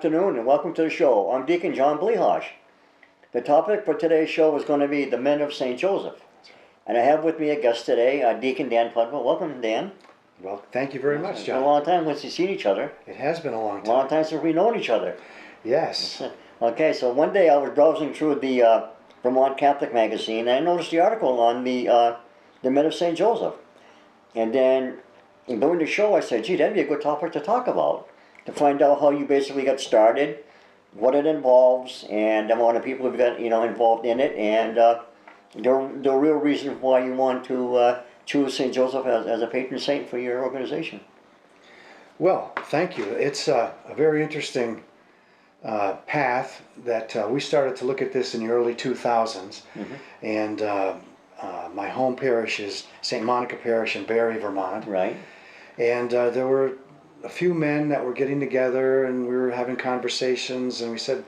afternoon and welcome to the show. I'm Deacon John Blehosh. The topic for today's show is going to be the men of St. Joseph. And I have with me a guest today, Deacon Dan Pudvak. Welcome, Dan. Well, thank you very much, It's John. been a long time since we've seen each other. It has been a long A time. long time since we've known each other. Yes. Okay, so one day I was browsing through the Vermont Catholic magazine and I noticed the article on the men of St. Joseph. And then during the show I said, gee, that'd be a good topic to talk about. To find out how you basically got started, what it involves, and the amount of people who've got involved in it, and the real reason why you want to choose St. Joseph as a patron saint for your organization. Well, thank you. It's a very interesting path that we started to look at this in the early 2000s, and my home parish is St. Monica Parish in Barrie, Vermont. Right. And there were a few men that were getting together and we were having conversations, and we said,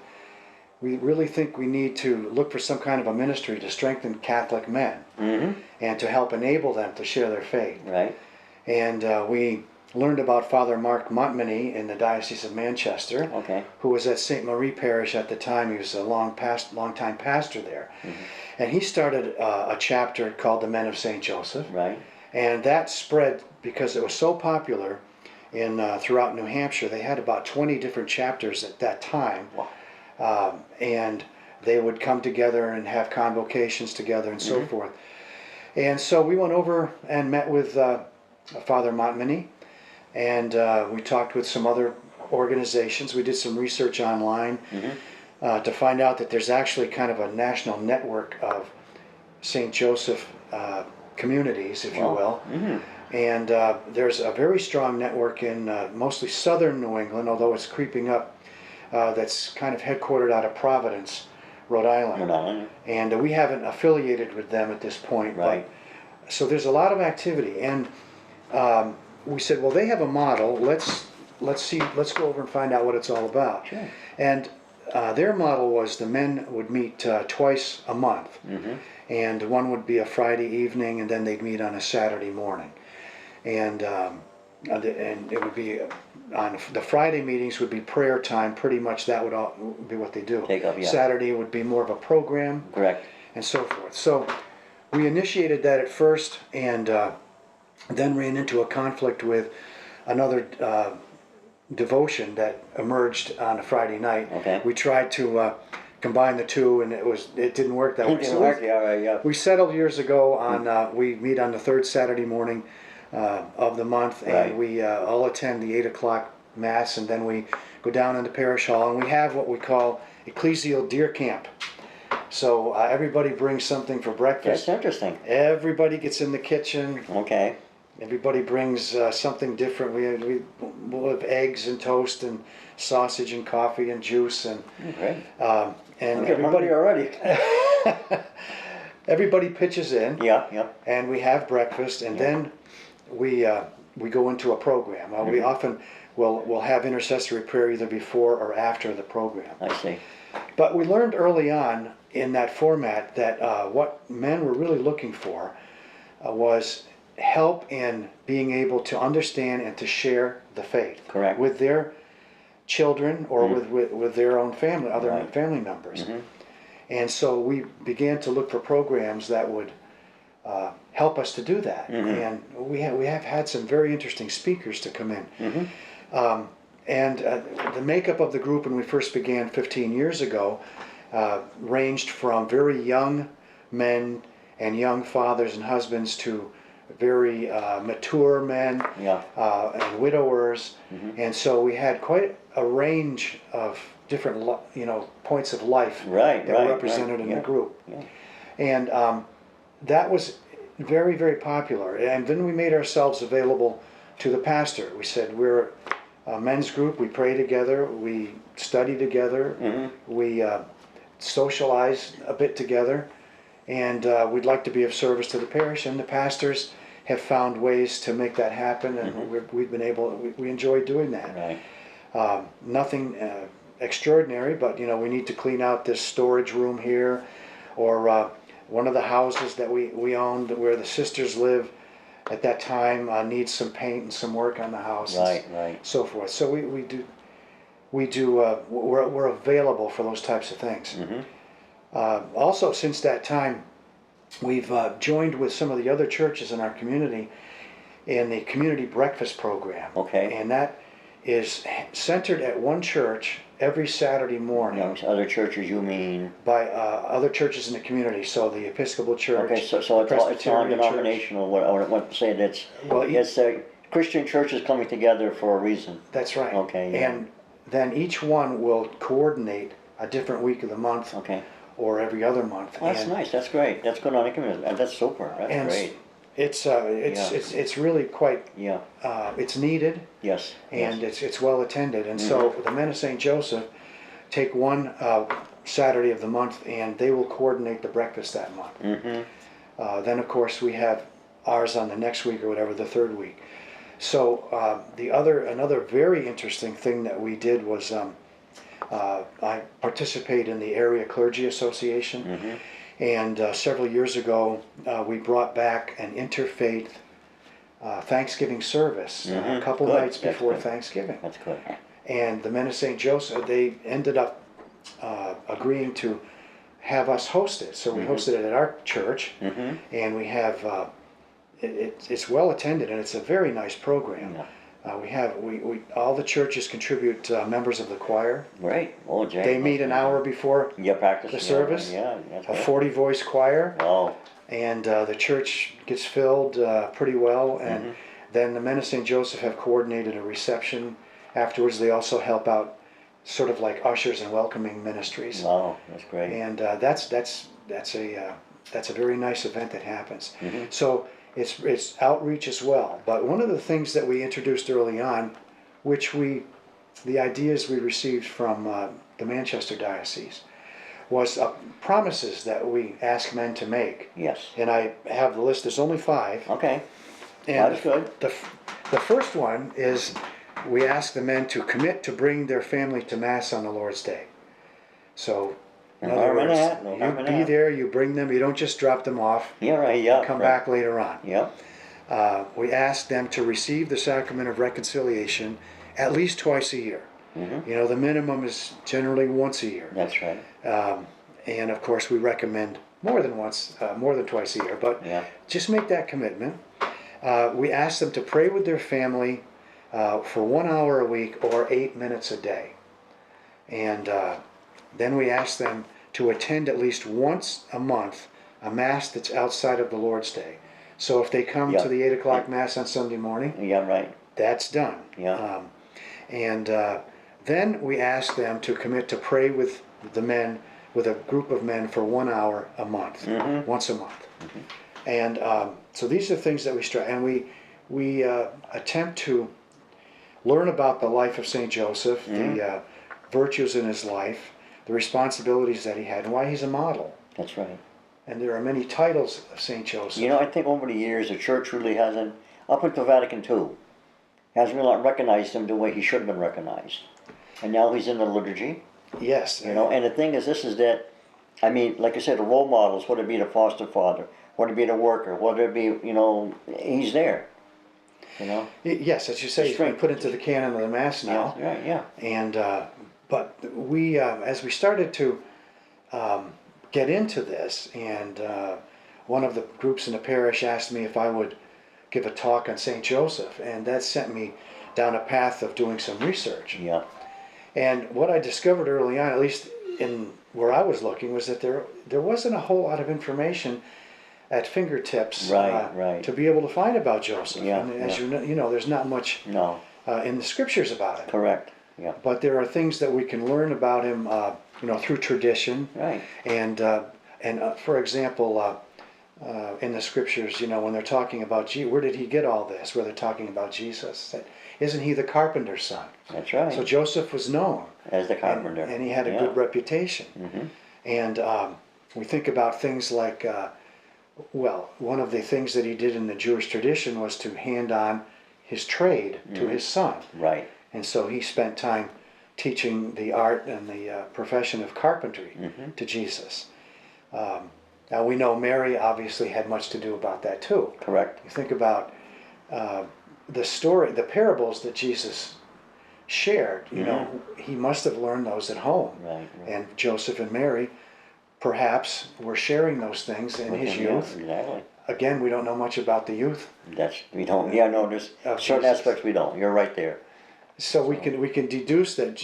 we really think we need to look for some kind of a ministry to strengthen Catholic men and to help enable them to share their faith. Right. And we learned about Father Mark Montminy in the Diocese of Manchester, who was at St. Marie Parish at the time. He was a long-time pastor there. And he started a chapter called the Men of St. Joseph. Right. And that spread because it was so popular throughout New Hampshire. They had about 20 different chapters at that time. Wow. And they would come together and have convocations together and so forth. And so we went over and met with Father Montminy, and we talked with some other organizations. We did some research online to find out that there's actually kind of a national network of St. Joseph communities, if you will. And there's a very strong network in mostly southern New England, although it's creeping up, that's kind of headquartered out of Providence, Rhode Island. And we haven't affiliated with them at this point. Right. But, so there's a lot of activity. And we said, well, they have a model. Let's go over and find out what it's all about. Sure. And their model was the men would meet twice a month. And one would be a Friday evening, and then they'd meet on a Saturday morning. And it would be on the Friday meetings would be prayer time. Pretty much that would all be what they do. Take up, yeah. Saturday would be more of a program. Correct. And so forth. So we initiated that at first, and then ran into a conflict with another devotion that emerged on a Friday night. Okay. We tried to combine the two, and it didn't work that way. It didn't work, yeah. We settled years ago on we meet on the third Saturday morning of the month, and we all attend the 8 o'clock Mass, and then we go down in the parish hall, and we have what we call ecclesial deer camp. So everybody brings something for breakfast. That's interesting. Everybody gets in the kitchen. Okay. Everybody brings something different. We'll have eggs and toast and sausage and coffee and juice and everybody already. Everybody pitches in. Yeah. And we have breakfast, and then we go into a program. We often will have intercessory prayer either before or after the program. I see. But we learned early on in that format that what men were really looking for was help in being able to understand and to share the faith. Correct. With their children or with their own family, other family members. And so we began to look for programs that would help us to do that. And we have had some very interesting speakers to come in. And the makeup of the group when we first began 15 years ago ranged from very young men and young fathers and husbands to very mature men and widowers. And so we had quite a range of different points of life that were represented in the group. And that was very, very popular. And then we made ourselves available to the pastor. We said, we're a men's group, we pray together, we study together, we socialize a bit together, and we'd like to be of service to the parish. And the pastors have found ways to make that happen, and we've been able, we enjoy doing that. Nothing extraordinary, but we need to clean out this storage room here, or one of the houses that we owned where the sisters live at that time needs some paint and some work on the house, right. so forth. So we we do. We're available for those types of things. Mm-hmm. Also, since that time, we've joined with some of the other churches in our community in the community breakfast program. Okay. And that is centered at one church every Saturday morning. Now, other churches, you mean? By other churches in the community, so the Episcopal Church. Okay, so it's non-denominational. What I want to say that's it's Christian churches coming together for a reason. That's right. Okay. Yeah. And then each one will coordinate a different week of the month. Okay. Or every other month. Well, that's nice. That's great. That's good on the community. That's super. That's great. It's really quite. Yeah. It's needed. Yes. And it's well attended. And so the Men of St. Joseph take one Saturday of the month, and they will coordinate the breakfast that month. Mm-hmm. Then of course we have ours on the next week or whatever, the third week. So another very interesting thing that we did was I participate in the Area Clergy Association. Mm-hmm. And several years ago, we brought back an interfaith Thanksgiving service a couple nights before Thanksgiving. That's good. And the Men of St. Joseph, they ended up agreeing to have us host it. So we hosted it at our church, and we have it's well attended, and it's a very nice program. Yeah. We all the churches contribute members of the choir. Right. Oh, Jay. They meet an hour before the service. Yeah. That's a 40-voice choir. Wow. And the church gets filled pretty well. And then the Men of St. Joseph have coordinated a reception afterwards. They also help out, sort of like ushers and welcoming ministries. Wow, that's great. And that's a very nice event that happens. So. It's outreach as well. But one of the things that we introduced early on, the ideas we received from the Manchester Diocese, was promises that we ask men to make. Yes. And I have the list. There's only 5. Okay. And that's good. The first one is we ask the men to commit to bring their family to Mass on the Lord's Day. So. In other words, you be there, you bring them, you don't just drop them off. Yeah, right, yeah. Come back later on. Yeah. We ask them to receive the sacrament of reconciliation at least twice a year. You know, the minimum is generally once a year. That's right. And of course, we recommend more than twice a year, but just make that commitment. We ask them to pray with their family for 1 hour a week or 8 minutes a day. And then we ask them to attend at least once a month a Mass that's outside of the Lord's Day. So if they come to the 8 o'clock Mass on Sunday morning, that's done. And then we ask them to commit to pray with the men, with a group of men for 1 hour a month, once a month. And so these are things that we strive, and we attempt to learn about the life of St. Joseph, the virtues in his life, the responsibilities that he had, and why he's a model. That's right. And there are many titles of St. Joseph. You know, I think over the years the church really hasn't, up until Vatican II, hasn't really recognized him the way he should have been recognized. And now he's in the liturgy. Yes. You know, and the thing is, this is that, I mean, like I said, the role models, whether it be the foster father, whether it be the worker, whether it be, you know, he's there. You know? Yes, as you say, he's been put into the canon of the Mass now. Yeah. And but we, as we started to get into this, and one of the groups in the parish asked me if I would give a talk on St. Joseph, and that sent me down a path of doing some research. Yeah. And what I discovered early on, at least in where I was looking, was that there wasn't a whole lot of information at fingertips to be able to find about Joseph. Yeah, and as you know, there's not much in the scriptures about him. Correct. Yeah. But there are things that we can learn about him, through tradition. Right. And for example, in the scriptures, when they're talking about where did he get all this? Where they're talking about Jesus, isn't he the carpenter's son? That's right. So Joseph was known as the carpenter, and he had a good reputation. And we think about things like, one of the things that he did in the Jewish tradition was to hand on his trade to his son. Right. And so he spent time teaching the art and the profession of carpentry to Jesus. Now we know Mary obviously had much to do about that too. Correct. You think about the parables that Jesus shared. You know, he must have learned those at home. Right. And Joseph and Mary perhaps were sharing those things in his youth. Exactly. Again, we don't know much about the youth. We don't. Yeah, no. There's Of certain Jesus. aspects we don't. You're right there. So we can deduce that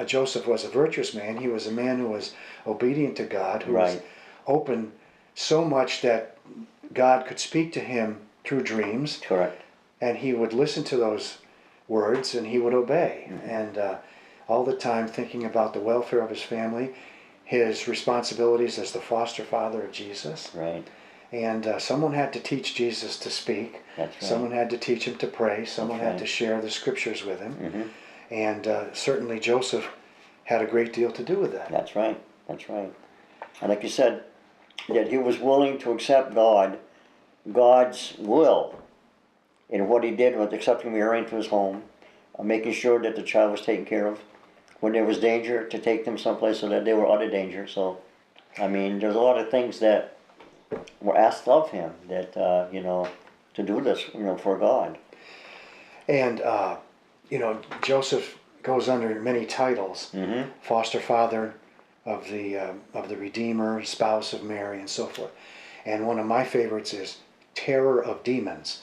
Joseph was a virtuous man. He was a man who was obedient to God, who was Right. open so much that God could speak to him through dreams, Correct. and he would listen to those words and he would obey. And all the time thinking about the welfare of his family, his responsibilities as the foster father of Jesus. Right. And someone had to teach Jesus to speak. That's right. Someone had to teach him to pray. Someone That's had to right. share the scriptures with him. Mm-hmm. And certainly Joseph had a great deal to do with that. That's right. That's right. And like you said, that he was willing to accept God's will in what he did with accepting Mary into his home, making sure that the child was taken care of. When there was danger, to take them someplace so that they were out of danger. So, I mean, there's a lot of things that were asked of him that, to do this, for God. And, Joseph goes under many titles. Mm-hmm. Foster father of the Redeemer, spouse of Mary, and so forth. And one of my favorites is terror of demons.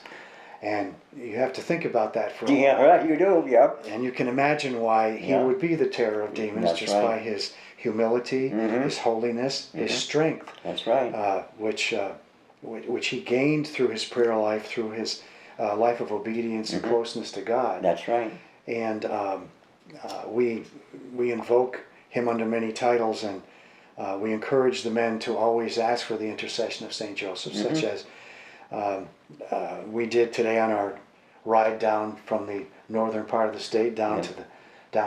And you have to think about that for a Yeah, while. right, you do, yep. And you can imagine why he Yeah. would be the terror of demons, That's just right. by his humility, his holiness, his strength, That's right. which he gained through his prayer life, through his life of obedience and closeness to God. That's right. And we invoke him under many titles, and we encourage the men to always ask for the intercession of Saint Joseph, such as we did today on our ride down from the northern part of the state down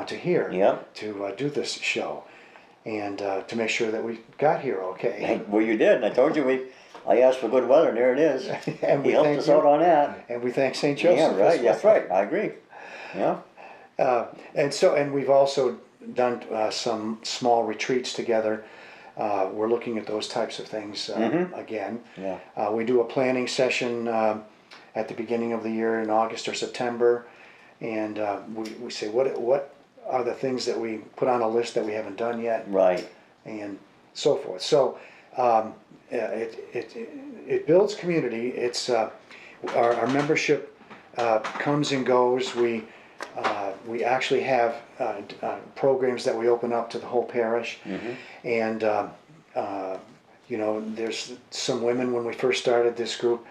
to here Yep. to do this show, and to make sure that we got here okay. Hey, well, you did. I told you I asked for good weather, and there it is. And He we helped thank us you. out on that. And we thank Saint Joseph. Yeah, as right. well. That's right. I agree. Yeah. And we've also done some small retreats together. We're looking at those types of things again. Yeah. We do a planning session at the beginning of the year in August or September, and we say what are the things that we put on a list that we haven't done yet, Right. and so forth. So it builds community. It's our membership comes and goes. We actually have programs that we open up to the whole parish, and there's some women when we first started this group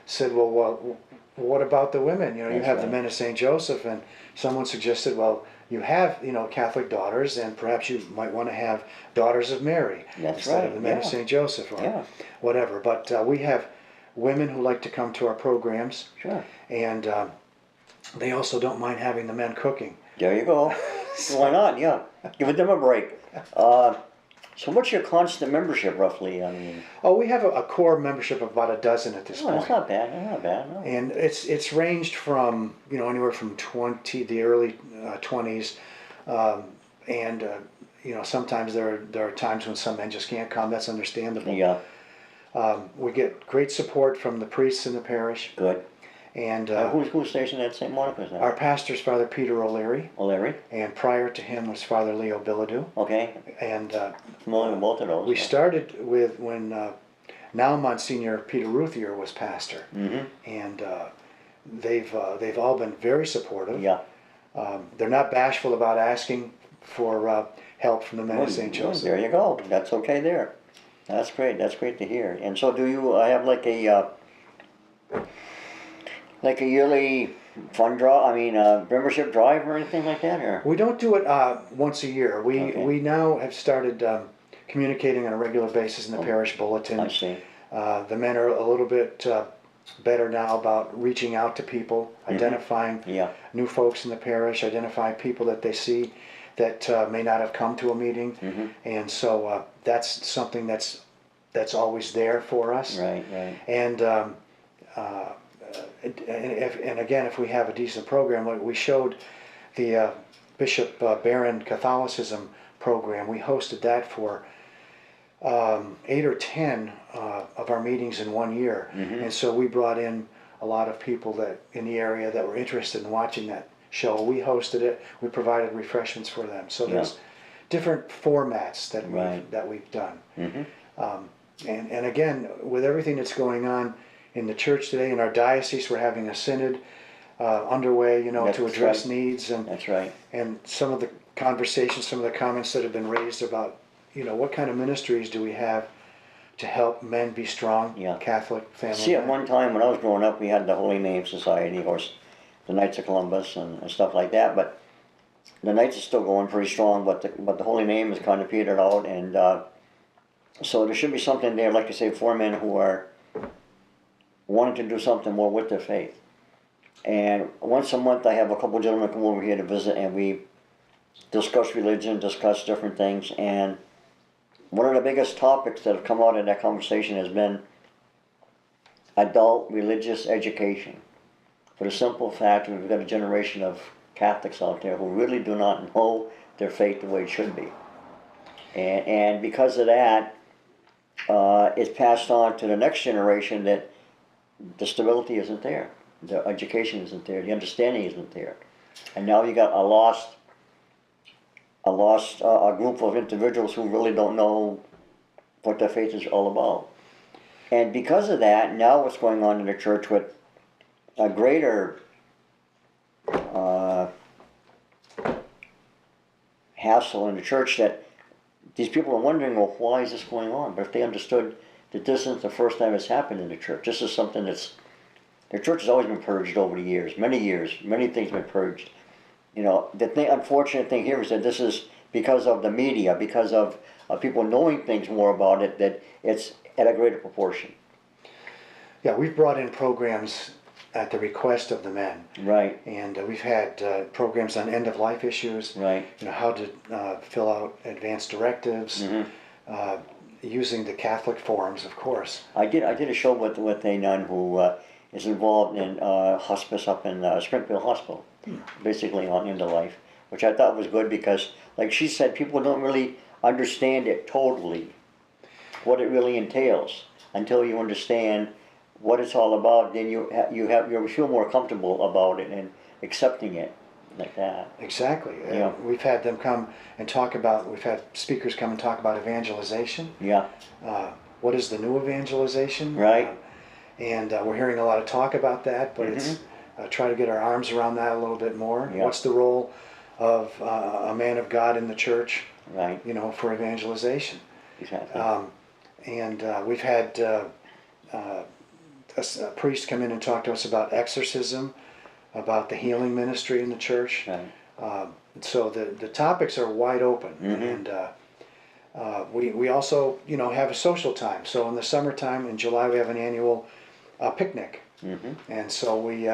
said, well, what about the women? You That's have the right. men of St. Joseph, and someone suggested, well, you have Catholic daughters, and perhaps you might want to have daughters of Mary That's instead right, of the men of yeah. St. Joseph or Yeah. whatever. But we have women who like to come to our programs, Sure. and they also don't mind having the men cooking. There you go. Why not? Yeah. Give them a break. So what's your constant membership roughly? I mean, Oh, we have a core membership of about a dozen at this oh, point. that's not bad. That's not bad. No. And it's ranged from anywhere from the early 20s, and sometimes there are times when some men just can't come. That's understandable. Yeah. We get great support from the priests in the parish, Good. and Who's stationed at St. Monica's now? our pastor's Father Peter O'Leary, O'Leary. and prior to him was Father Leo Bilodeau. Okay. And Familiar with both of those. we so. started with when now Monsignor Peter Ruthier was pastor, and they've all been very supportive. Yeah. They're not bashful about asking for help from the men of St. Well, Joseph. there you go. That's okay there. That's great. That's great to hear. And so do you have like a yearly fund draw, membership drive or anything like that? Or? We don't do it once a year. We now have started communicating on a regular basis in the parish bulletin. I see. The men are a little bit better now about reaching out to people, identifying Yeah. new folks in the parish, identifying people that they see that may not have come to a meeting, and so that's something that's always there for us. Right, right. And again, if we have a decent program, like we showed the Bishop Barron Catholicism program, we hosted that for 8 or 10 of our meetings in 1 year, and so we brought in a lot of people that in the area that were interested in watching that show. We hosted it. We provided refreshments for them. So there's different formats that we've done. And again, with everything that's going on in the church today, in our diocese, we're having a synod underway, to address needs. And that's right. And some of the conversations, some of the comments that have been raised about, what kind of ministries do we have to help men be strong, Catholic family See, men? at one time when I was growing up, we had the Holy Name Society, of course, the Knights of Columbus and stuff like that, but the Knights are still going pretty strong, but the Holy Name is kind of petered out, and so there should be something there, like you say, for men who are wanting to do something more with their faith. And once a month I have a couple gentlemen come over here to visit, and we discuss religion, discuss different things, and one of the biggest topics that have come out in that conversation has been adult religious education. For the simple fact that we've got a generation of Catholics out there who really do not know their faith the way it should be. And because of that, it's passed on to the next generation that the stability isn't there, the education isn't there, the understanding isn't there. And now you got a group of individuals who really don't know what their faith is all about. And because of that, now what's going on in the church with a greater hassle in the church, that these people are wondering, well, why is this going on? But if they understood that this isn't the first time it's happened in the church, this is something the church has always been purged over the years, many things have been purged. The unfortunate thing here is that this is because of the media, because of people knowing things more about it, that it's at a greater proportion. Yeah, we've brought in programs at the request of the men. Right. And we've had programs on end-of-life issues. Right. How to fill out advanced directives, using the Catholic forms, of course. I did a show with a nun who is involved in hospice up in Springfield Hospital, basically on end-of-life, which I thought was good because, like she said, people don't really understand it totally, what it really entails, until you understand what it's all about. Then you feel more comfortable about it and accepting it like that. Exactly. We've had them come and talk about. We've had speakers come and talk about evangelization. Yeah. What is the new evangelization? Right. And we're hearing a lot of talk about that, but it's try to get our arms around that a little bit more. Yeah. What's the role of a man of God in the church? Right. For evangelization. Exactly. And we've had a priest come in and talk to us about exorcism, about the healing ministry in the church. Right. So the topics are wide open, and we also have a social time. So in the summertime, in July, we have an annual picnic, and so we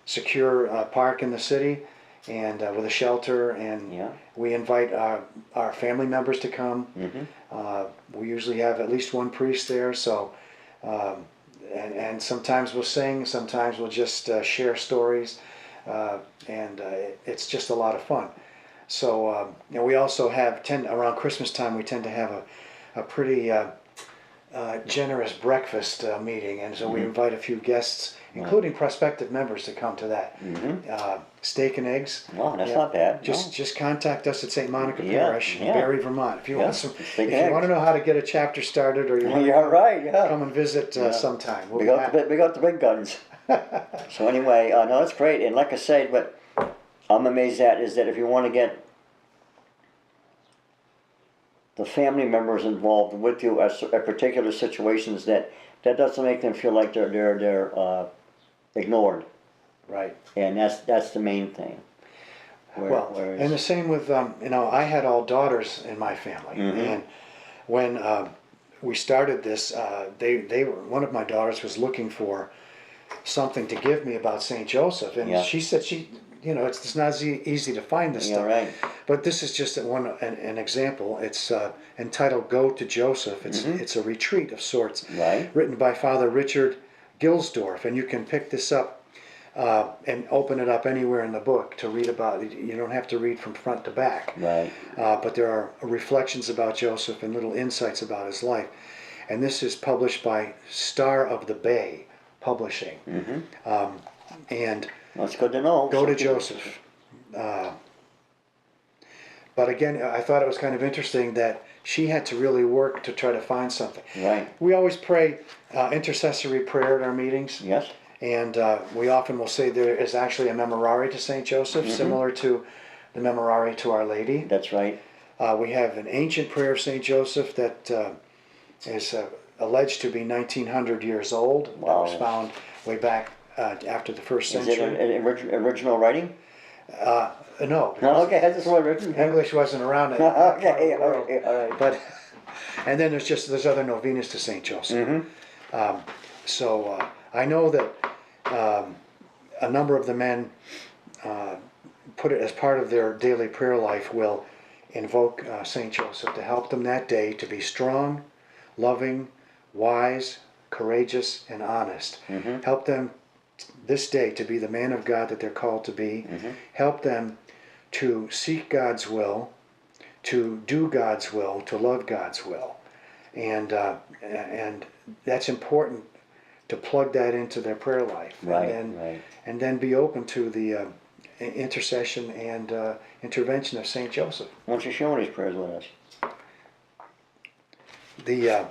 secure a park in the city, and with a shelter, and we invite our family members to come. We usually have at least one priest there, so. And sometimes we'll sing, sometimes we'll just share stories, and it's just a lot of fun. So we also around Christmas time we tend to have a pretty generous breakfast meeting, and so we invite a few guests, including prospective members, to come to that. Steak and eggs. Well, that's not bad. Just contact us at St. Monica Parish, Barry, Vermont. If you want to know how to get a chapter started, or you want to come and visit sometime. We got the big guns. So anyway, no, that's great. And like I said, what I'm amazed at is that if you want to get the family members involved with you at particular situations, that doesn't make them feel like they're ignored. Right. And that's the main thing. And the same with I had all daughters in my family, and when we started this, one of my daughters was looking for something to give me about St. Joseph, and she said it's not as easy to find this stuff. Right. But this is just an example. It's entitled "Go to Joseph." It's a retreat of sorts, written by Father Richard Gilsdorf, and you can pick this up and open it up anywhere in the book to read about it. You don't have to read from front to back. Right. But there are reflections about Joseph and little insights about his life. And this is published by Star of the Bay Publishing. And that's good to know. Go to Joseph. But again, I thought it was kind of interesting that she had to really work to try to find something. Right. We always pray intercessory prayer at our meetings. Yes. And we often will say there is actually a memorare to St. Joseph, similar to the memorare to Our Lady. That's right. We have an ancient prayer of St. Joseph that is alleged to be 1900 years old. Wow. That was found way back after the first Is century. it an original writing? No. No, okay, that's just what written. English wasn't around at Okay, all right. But and then there's other novenas to Saint Joseph. So I know that a number of the men put it as part of their daily prayer life will invoke Saint Joseph to help them that day to be strong, loving, wise, courageous, and honest. Help them this day to be the man of God that they're called to be. Help them to seek God's will, to do God's will, to love God's will, and that's important to plug that into their prayer life, and then be open to the intercession and intervention of Saint Joseph. Why don't you share one of these prayers with us? The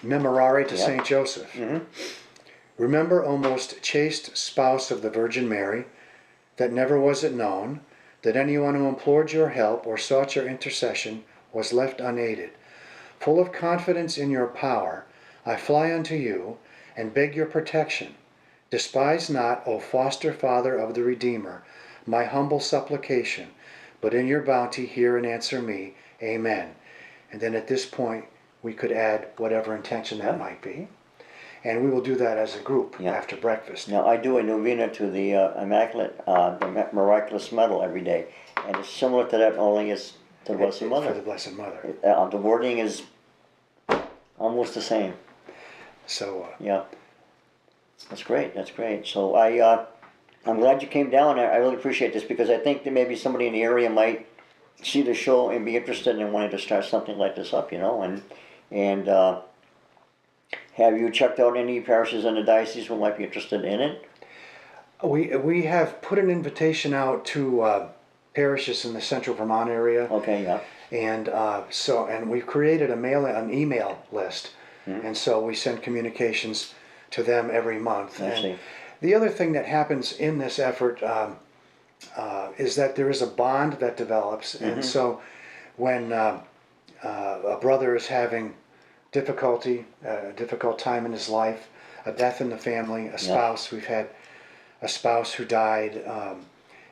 memorare to Saint Joseph. Remember, O most chaste spouse of the Virgin Mary, that never was it known that anyone who implored your help or sought your intercession was left unaided. Full of confidence in your power, I fly unto you and beg your protection. Despise not, O foster father of the Redeemer, my humble supplication, but in your bounty hear and answer me. Amen. And then at this point, we could add whatever intention that might be. And we will do that as a group after breakfast. Now, I do a novena to the Immaculate, the Miraculous Medal every day. And it's similar to that, only it's to the Blessed Mother. For the Blessed Mother. The wording is almost the same. So, yeah. That's great, that's great. So I'm glad you came down. I really appreciate this because I think that maybe somebody in the area might see the show and be interested in wanting to start something like this up, and have you checked out any parishes in the diocese who might be interested in it? we have put an invitation out to parishes in the central Vermont area. Okay, yeah. And we've created an email list, and so we send communications to them every month. I see. The other thing that happens in this effort is that there is a bond that develops, and so when a brother is having a difficult time in his life, a death in the family, a spouse. We've had a spouse who died,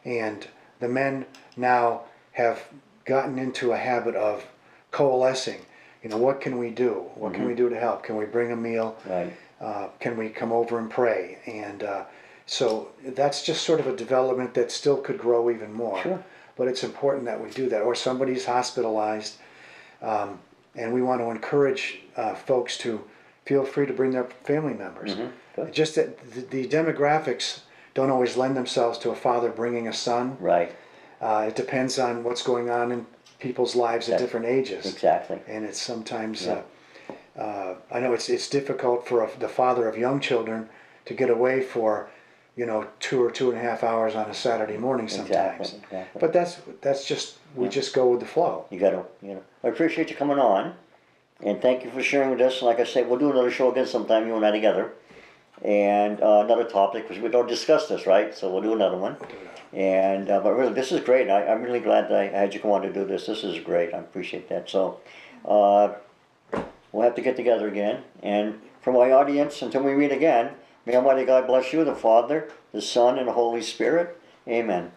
and the men now have gotten into a habit of coalescing. What can we do? What can we do to help? Can we bring a meal? Right. Can we come over and pray? And so that's just sort of a development that still could grow even more. Sure. But it's important that we do that. Or somebody's hospitalized. And we want to encourage folks to feel free to bring their family members. Just that the demographics don't always lend themselves to a father bringing a son. Right. It depends on what's going on in people's lives at different ages. Exactly. And it's sometimes, I know it's difficult for the father of young children to get away for 2 or 2.5 hours on a Saturday morning sometimes. Exactly. But that's just, we just go with the flow. You gotta, I appreciate you coming on, and thank you for sharing with us. Like I said, we'll do another show again sometime, you and I together, and another topic, because we don't discuss this, right? So we'll do another one. And but really, this is great. I'm really glad that I had you come on to do this. This is great. I appreciate that. So we'll have to get together again. And for my audience, until we meet again, may Almighty God bless you, the Father, the Son, and the Holy Spirit. Amen.